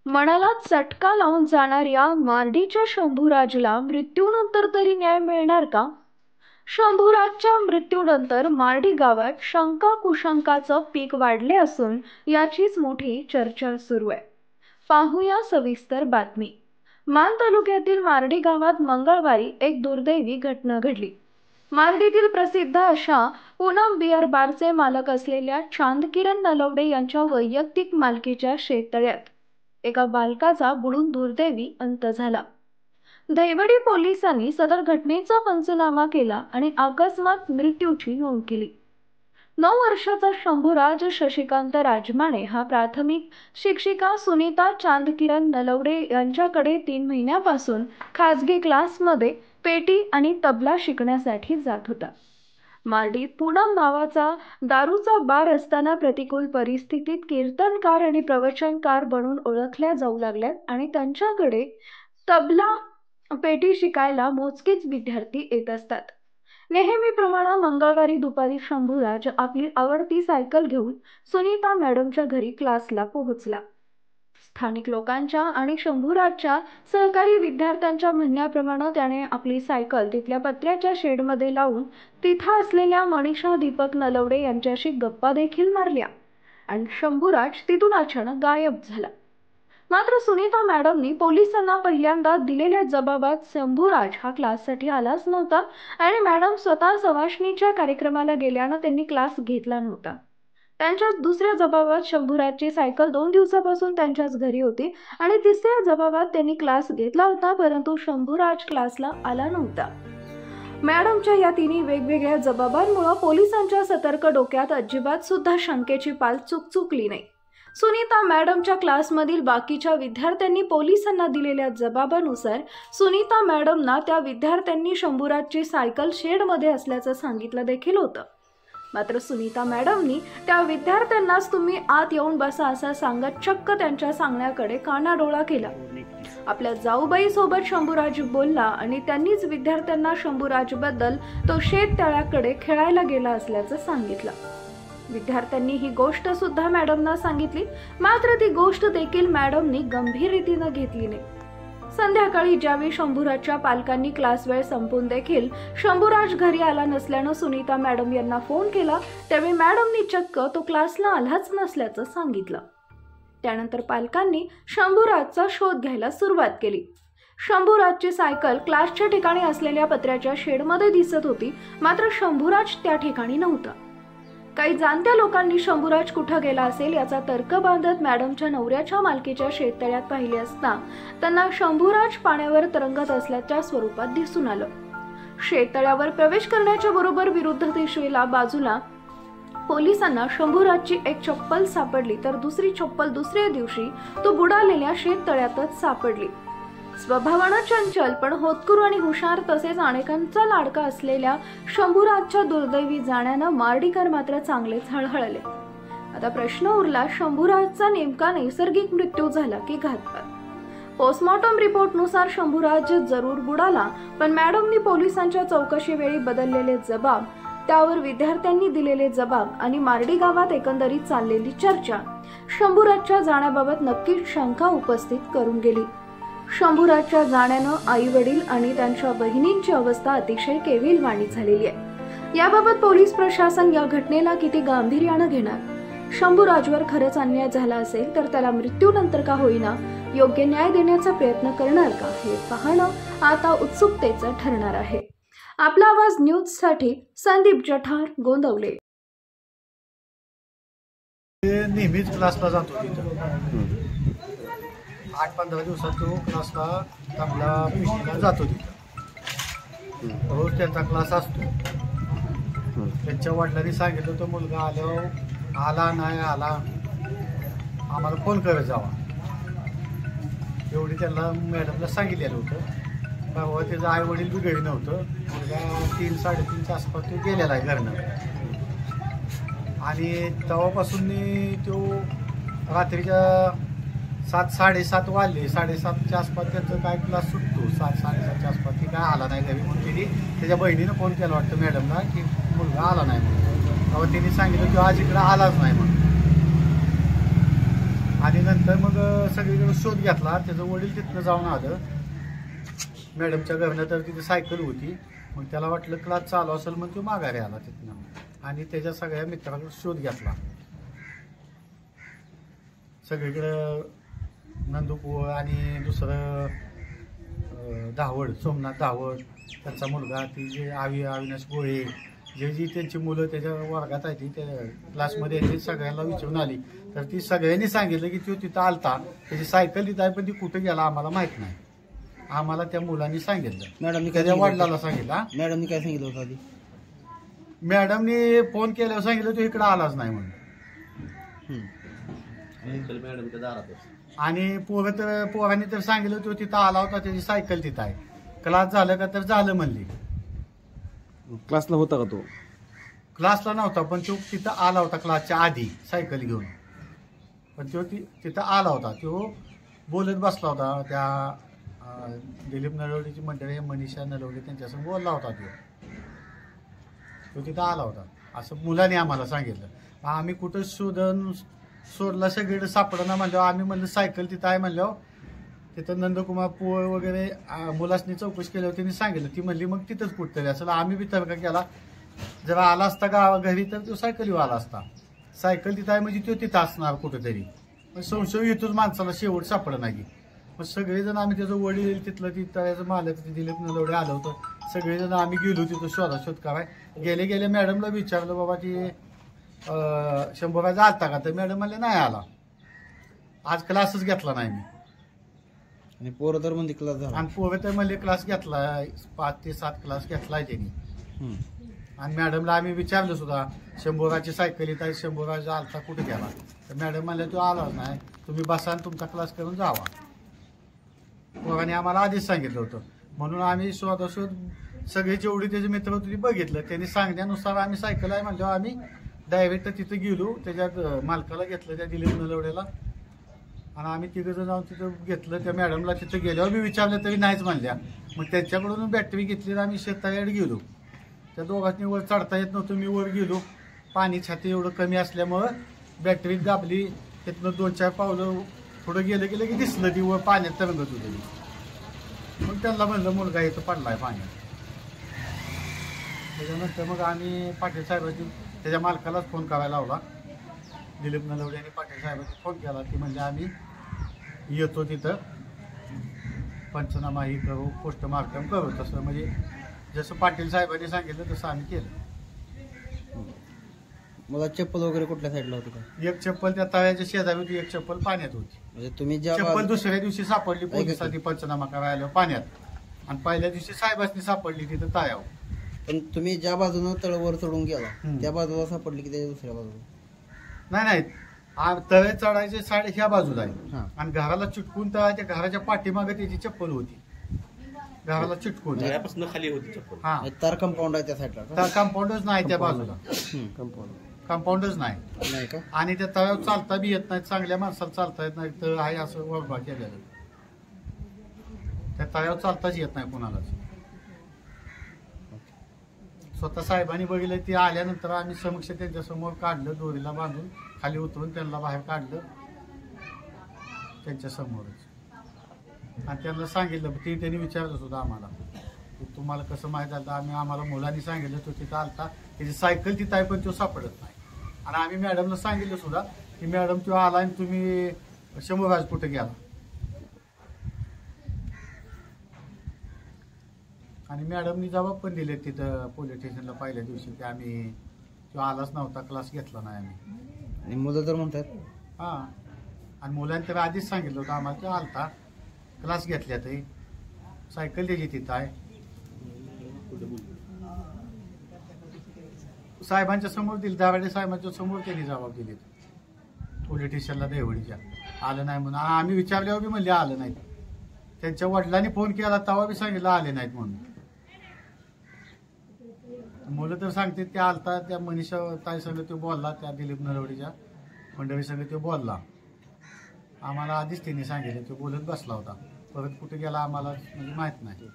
मनाला चटका लावून जाणाऱ्या मार्डीच्या शंभूराजला मृत्यूनंतर तरी न्याय मिळणार का? शंभूराजच्या मृत्यूनंतर मार्डी गावात शंका कुशंकाचं पीक वाढले असून याचीच मोठी चर्चा सुरू आहे. पाहूया सविस्तर बातमी. मान तालुक्यातील मार्डी गावात मंगळवारी एक दुर्दैवी घटना घडली. मार्डीतील प्रसिद्ध अशा पूनम बियर बारचे मालक असलेल्या चांदकिरण नलवडे यांच्या वैयक्तिक मालकीच्या शेततळ्यात एका बालकाचा बुडून दुर्दैवी अंत झाला. दहिवडी पोलिसांनी सदर घटनेचा पंचनामा केला आणि अकस्मात मृत्यूची नोंद केली. 9 वर्षाचा शंभूराज शशिकांत राजमाने हा प्राथमिक शिक्षिका सुनीता चांदकिरण नलवडे यांच्याकडे 3 महिन्यापासून खासगी क्लासमध्ये पेटी आणि तबला शिकण्यासाठी जात होता. मार्डीत पूनम नावाचा दारूचा बार असताना प्रतिकूल परिस्थितीत कीर्तनकार आणि प्रवचनकार बनून ओळखल्या जाऊ लागल्या आणि त्यांच्याकडे तबला पेटी शिकायला मोजकेच विद्यार्थी येत असतात. नेहमीप्रमाणे मंगळवारी दुपारी शंभूराज आपली आवडती सायकल घेऊन सुनीता मॅडमच्या घरी क्लासला पोहोचला. स्थानिक लोकांच्या आणि शंभूराजच्या सहकारी विद्यार्थ्यांच्या म्हणण्याप्रमाणे त्याने आपली सायकल तिथल्या पत्र्याच्या शेडमध्ये लावून तिथं असलेल्या मनीषा दीपक नलवडे यांच्याशी गप्पा देखील मारल्या आणि शंभूराज तिथून अचानक गायब झाला. मात्र सुनीता मॅडमनी पोलिसांना पहिल्यांदा दिलेल्या जबाबात शंभूराज हा क्लाससाठी आलाच नव्हता आणि मॅडम स्वतः सवाष्णीच्या कार्यक्रमाला गेल्यानं त्यांनी क्लास घेतला नव्हता. त्यांच्या दुसऱ्या जबाबात शंभूराजची सायकल 2 दिवसापासून त्यांच्याच घरी होती आणि तिसऱ्या जबाबात त्यांनी क्लास घेतला होता, परंतु शंभूराज क्लासला आला नव्हता. मॅडमच्या या तिन्ही वेगवेगळ्या जबाबांमुळे पोलिसांच्या सतर्क डोक्यात अजिबात सुद्धा शंकेची पाल चुकली नाही. सुनीता मॅडमच्या क्लासमधील बाकीच्या विद्यार्थ्यांनी पोलिसांना दिलेल्या जबाबानुसार सुनीता मॅडमना त्या विद्यार्थ्यांनी शंभूराजची सायकल शेडमध्ये असल्याचं सांगितलं देखील होतं. मात्र सुनीता मॅडमनी त्या विद्यार्थ्यांनाच तुम्ही आत येऊन बसा असं सांगत चक्क त्यांच्या सांगण्याकडे कानाडोळा केला. आपल्या जाऊबाई सोबत शंभूराज बोलला आणि त्यांनीच विद्यार्थ्यांना शंभूराजबद्दल तो शेततळ्याकडे खेळायला गेला असल्याचं सांगितलं. विद्यार्थ्यांनी ही गोष्ट सुद्धा मॅडमना सांगितली, मात्र ती गोष्ट देखील मॅडमनी गंभीर रीतीने घेतली नाही. संध्याकाळी ज्यावेळी शंभूराजच्या पालकांनी क्लास वेळ संपून देखील शंभूराज घरी आला नसल्यानं सुनीता मॅडम यांना फोन केला, त्यावेळी मॅडमनी चक्क तो क्लासला आलाच नसल्याचं सांगितलं. त्यानंतर पालकांनी शंभूराजचा शोध घ्यायला सुरुवात केली. शंभूराजची सायकल क्लासच्या ठिकाणी असलेल्या पत्र्याच्या शेडमध्ये दिसत होती, मात्र शंभूराज त्या ठिकाणी नव्हता. काही जाणत्या लोकांनी शंभूराज कुठं गेला असेल याचा तर्क बांधत मॅडमच्या नवऱ्याच्या मालकीच्या शेततळ्यात पाहिले असता त्यांना शंभूराज पाण्यावर तरंगत असल्याच्या स्वरूपात दिसून आलं. शेततळ्यावर प्रवेश करण्याच्या बरोबर विरुद्ध दिशेला बाजूला पोलिसांना शंभूराजची एक चप्पल सापडली, तर दुसरी चप्पल दुसऱ्या दिवशी तो बुडालेल्या शेततळ्यातच सापडली. स्वभावानं चंचल पण होतकरू आणि हुशार तसेच अनेकांचा लाडका असलेल्या शंभूराजच्या दुर्दैवी जाण्यानं मार्डीकर मात्र चांगलेच हळहळले. आता प्रश्न उरला, शंभूराजचा नेमका नैसर्गिक मृत्यू झाला की घातपात? पोस्टमॉर्टम रिपोर्टनुसार शंभूराज जरूर बुडाला, पण मॅडमनी पोलिसांच्या चौकशीवेळी बदललेले जबाब, त्यावर विद्यार्थ्यांनी दिलेले जबाब आणि मार्डी गावात एकंदरीत चाललेली चर्चा शंभूराजच्या जाण्याबाबत नक्कीच शंका उपस्थित करून गेली. शंभूराजच्या जाण्यानं आई वडील आणि त्यांच्या बहिणींची अवस्था अतिशय केविलवाणी झालेली आहे. याबाबत पोलीस प्रशासन या घटनेला किती गांभीर्यानं घेणार? शंभूराजवर खरंच अन्याय झाला असेल तर त्याला मृत्यूनंतर का होईना योग्य न्याय देण्याचा प्रयत्न करणार का, हे पाहणं आता उत्सुकतेचं ठरणार आहे. आपला आवाज न्यूजसाठी संदीप जठार, गोंदवले. नेहमीच क्लासला जातो. 8-15 दिवसात तो क्लासला तबला पिशीला जातो. तिथं रोज त्यांचा क्लास असतो. त्यांच्या वडिलांनी सांगितलं तो मुलगा आला नाही आला आम्हाला फोन करत जावा, एवढी त्यांना मॅडमला सांगितलेलं होतं. परवा त्याचं आई वडील बी घरी नव्हतं. मुलगा 3-3:30च्या आसपास तो गेलेला आहे घरनं आणि तेव्हापासून तो रात्रीच्या 7-7:30 वाजले. 7:30च्या आसपास त्यांचं काय क्लास सुटतो. 7-7:30च्या आसपास ती काय आला नाही घरी, म्हणून तिने त्याच्या बहिणीनं फोन केला वाटतं मॅडमला की मुलगा आला नाही म्हणून. तेव्हा तिने सांगितलं की आज इकडं आलाच नाही म्हणून. आणि नंतर मग सगळीकडे शोध घेतला. त्याचं वडील तिथनं जाऊन आलं मॅडमच्या घरनं, तर तिथे सायकल होती. मग त्याला वाटलं क्लास चालू असेल, मग तो माघारी आला तिथनं आणि त्याच्या सगळ्या मित्रांकडे शोध घेतला. सगळीकडं नंदुपोळ आणि दुसरं धावड, सोमनाथ धावड, त्यांचा मुलगा, ती जे अविनाश गोळे, जी त्यांची मुलं त्याच्या वर्गात आहे ती त्या क्लासमध्ये ती सगळ्यांना विचारून आली. तर ती सगळ्यांनी सांगितलं की तो तिथं आलता, त्याची सायकल तिथं आहे, पण ती कुठे गेला आम्हाला माहित नाही. आम्हाला त्या मुलांनी सांगितलं. मॅडमनी त्याच्या वडिलाला सांगितलं. मॅडमनी काय सांगितलं होतं आधी? मॅडमनी फोन केल्यावर सांगितलं तो इकडे आलाच नाही म्हणून. आणि पोरांनी तर सांगितलं तो तिथं आला होता, त्याची सायकल तिथं आहे, क्लास झालं का तर झालं म्हणली. क्लासला होता का तो? क्लासला नव्हता, पण तो तिथं आला होता क्लासच्या आधी सायकल घेऊन. पण तो तिथं आला होता, तो बोलत बसला होता. त्या दिलीप नलवडेची मंडळी, मनीषा नलवडे, त्यांच्यासमोर बोलला होता. तो तिथं आला होता असं मुलांनी आम्हाला सांगितलं. आम्ही कुठं शोधला सगळीकडे सापडना म्हणल्यावर आम्ही म्हणलं सायकल तिथं आहे म्हणल्यावर तिथं नंदकुमार पोळ वगैरे मुलासनी चौकशी केल्यावर त्यांनी सांगितलं. ती म्हणली मग तिथंच कुठतरी असेल. आम्ही बी तर्क केला, जर आला असता घरी तर तो सायकलीवर आला असता. सायकल तिथं आहे म्हणजे तो तिथं असणार कुठेतरी. पण संशय येतोच माणसाला, शेवट सापडत नाही. मग सगळेजण आम्ही त्याचं वडील, तिथलं ती तळ्याचं मालक दिलीप नलवडे आलं होतं, सगळेजण आम्ही गेलो तिथं शोध कराय. गेले मॅडमला विचारलं, बाबा ती शंभूराजा आलता का? तर मॅडम म्हणले नाही आला, आज क्लासच घेतला नाही मी. आणि पोरं तर म्हणजे क्लास झाला. आणि पोरं तर म्हणले क्लास घेतलाय, 5 ते 7 क्लास घेतलाय त्यांनी. आणि मॅडमला आम्ही विचारलं सुद्धा, शंभूराची सायकल येत आहे, शंभूराजा आलता कुठे गेला? तर मॅडम म्हणले तो आलाच नाही, तुम्ही बसा आणि तुमचा क्लास करून जावा. पोरांनी आम्हाला आधीच सांगितलं होतं. म्हणून आम्ही शोध सगळे जेवढे त्याचे मित्र होते ते बघितलं. त्यांनी सांगण्यानुसार आम्ही सायकल आहे म्हणल्यावर आम्ही डायरेक्ट तिथं गेलो. त्याच्यात मालकाला घेतलं, त्या दिलीप नलवडेला, आणि आम्ही तिघं जाऊन तिथं घेतलं. त्या मॅडमला तिथं गेल्यावर मी विचारलं तरी नाहीच म्हणल्या. मग त्यांच्याकडून बॅटरी घेतली, आम्ही शेताकडे गेलो. त्या दोघांनी वर चढता येत नव्हतं, मी वर गेलो. पाणी छाती एवढं कमी असल्यामुळं बॅटरी दाबली. तिथनं 2-4 पावलं पुढं गेलं की दिसलं ती वर पाण्यात तरंगत होती. मग त्यांना म्हणलं मुलगा इथं पडलाय पाण्यात. त्याच्यानंतर मग आम्ही पाटील साहेबांची त्याच्या मालकालाच फोन करायला लावला. दिलीप नलवडे आणि पाटील साहेबांनी फोन केला. की म्हणजे आम्ही येतो तिथं, पंचनामा ही करू, पोस्टमार्टम करू. तसं म्हणजे जसं पाटील साहेबांनी सांगितलं तसं आम्ही केलं. मला चप्पल वगैरे कुठल्या साईडला होती का? एक चप्पल त्या तळ्याच्या शेजारी होती, एक चप्पल पाण्यात होती. म्हणजे तुम्ही ज्या चप्पल दुसऱ्या दिवशी सापडली पोलिसांनी पंचनामा करायला पाण्यात, आणि पहिल्या दिवशी साहेबांनी सापडली तिथं तळ्यावर. पण तुम्ही ज्या बाजूनं तळवर चढून गेला त्या बाजूला सापडली की त्याच्या दुसऱ्या बाजूला? नाही, तळे चढायचे साडे ह्या बाजूला आहे, आणि घराला चिटकून तळाच्या घराच्या पाठीमागे त्याची चप्पल होती. घराला चिटकून खाली होती चप्पल. हा, तार कंपाऊंड आहे त्या साईडला? कंपाऊंडच नाही त्या बाजूला, कंपाऊंडच नाही का? आणि त्या तळ्यावर चालता बी येत नाही, चांगल्या माणसाला चालता येत नाही. तर आहे असं वळवा केलेलं, त्या तळ्यावर चालताच येत नाही कोणालाच. स्वतः साहेबांनी बघितलं. ती आल्यानंतर आम्ही समक्ष त्यांच्या समोर काढलं, दोरीला बांधून खाली उतरून त्यांना बाहेर काढलं त्यांच्या समोरच. आणि त्यांना सांगितलं, त्यांनी विचारलं सुद्धा आम्हाला की तुम्हाला कसं माहीत झालं? आम्हाला मुलांनी सांगितलं तो तिथं आलता, त्याची सायकल तिथं आहे पण तो सापडत नाही. आणि आम्ही मॅडमला सांगितलं सुद्धा की मॅडम तो आला आणि तुम्ही शंभूराज कुठे गेला? आणि मॅडमनी जबाब पण दिले तिथं पोलीस स्टेशनला पहिल्या दिवशी की आम्ही तो आलाच नव्हता, क्लास घेतला नाही आम्ही. आणि मुलं तर म्हणतात हां, आणि मुलांनी तर आधीच सांगितलं होतं आम्हाला, तो आलता, क्लास घेतल्यात, सायकल त्याची तिथं आहे. साहेबांच्या समोर दिली, दाभाडे साहेबांच्या समोर त्यांनी जबाब दिले पोलीस स्टेशनला देवडीच्या. आलं नाही म्हणून आम्ही विचारल्यावर बी म्हणले आलं नाहीत. त्यांच्या वडिलांनी फोन केला तेव्हा बी सांगितलं आले नाहीत म्हणून. मुलं तर सांगते त्या आलता, त्या मनीषा ताई संग तो बोलला, त्या दिलीप नलवडीच्या मंडळी संग तो बोलला. आम्हाला आधीच त्यांनी सांगितलं, तो बोलत बसला होता. परत कुठे गेला आम्हाला म्हणजे माहित नाही.